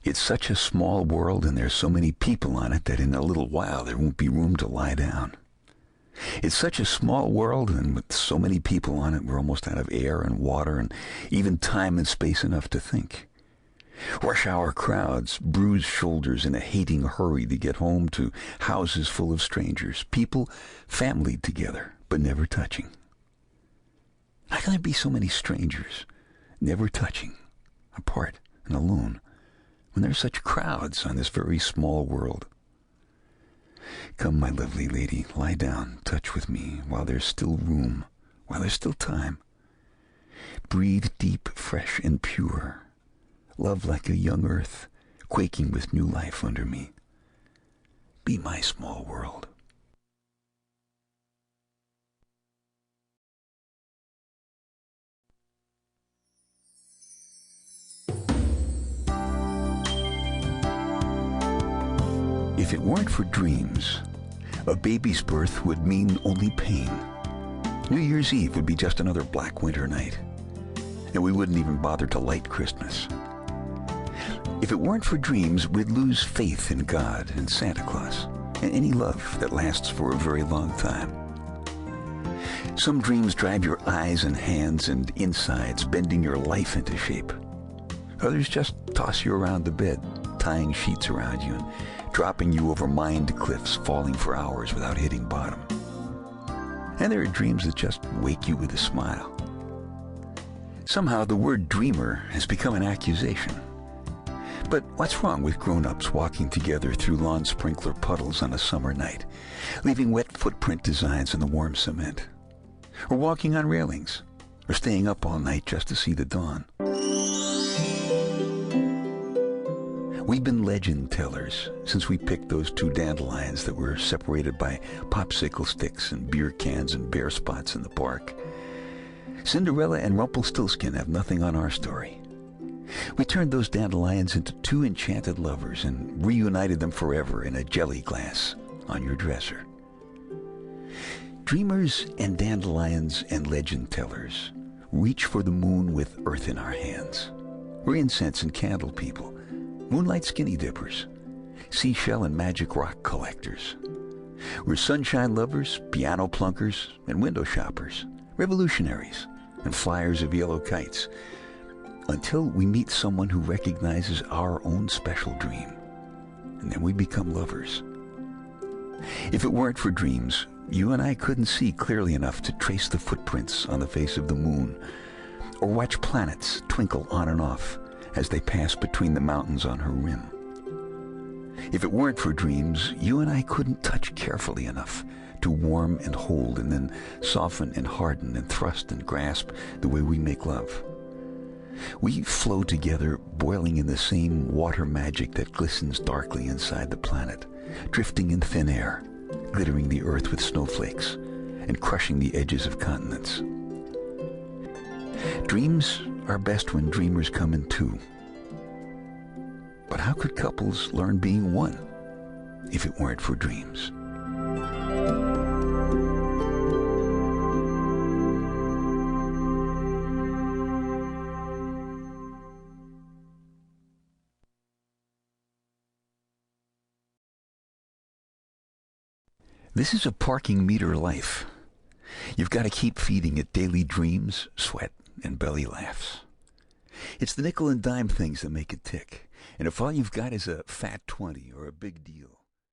It's such a small world and there's so many people on it that in a little while there won't be room to lie down. It's such a small world, and with so many people on it, we're almost out of air and water and even time and space enough to think. Rush hour crowds, bruised shoulders in a hating hurry to get home to houses full of strangers, people familied together but never touching. How can there be so many strangers, never touching, apart and alone, when there are such crowds on this very small world? Come, my lovely lady, lie down, touch with me, while there's still room, while there's still time. Breathe deep, fresh, and pure. Love like a young earth, quaking with new life under me. Be my small world. If it weren't for dreams, a baby's birth would mean only pain. New Year's Eve would be just another black winter night, and we wouldn't even bother to light Christmas. If it weren't for dreams, we'd lose faith in God and Santa Claus, and any love that lasts for a very long time. Some dreams drive your eyes and hands and insides, bending your life into shape. Others just toss you around the bed, tying sheets around you and dropping you over mined cliffs, falling for hours without hitting bottom. And there are dreams that just wake you with a smile. Somehow the word dreamer has become an accusation. But what's wrong with grown-ups walking together through lawn sprinkler puddles on a summer night, leaving wet footprint designs in the warm cement? Or walking on railings? Or staying up all night just to see the dawn? We've been legend tellers since we picked those two dandelions that were separated by popsicle sticks and beer cans and bare spots in the park. Cinderella and Rumpelstiltskin have nothing on our story. We turned those dandelions into two enchanted lovers and reunited them forever in a jelly glass on your dresser. Dreamers and dandelions and legend tellers reach for the moon with earth in our hands. We're incense and candle people, moonlight skinny dippers, seashell and magic rock collectors. We're sunshine lovers, piano plunkers, and window shoppers, revolutionaries, and flyers of yellow kites, until we meet someone who recognizes our own special dream, and then we become lovers. If it weren't for dreams, you and I couldn't see clearly enough to trace the footprints on the face of the moon, or watch planets twinkle on and off as they pass between the mountains on her rim. If it weren't for dreams, you and I couldn't touch carefully enough to warm and hold and then soften and harden and thrust and grasp the way we make love. We flow together, boiling in the same water magic that glistens darkly inside the planet, drifting in thin air, glittering the earth with snowflakes, and crushing the edges of continents. Dreams are best when dreamers come in two. But how could couples learn being one if it weren't for dreams? This is a parking meter life. You've got to keep feeding it daily dreams, sweat, and belly laughs. It's the nickel and dime things that make it tick. And if all you've got is a fat 20 or a big deal,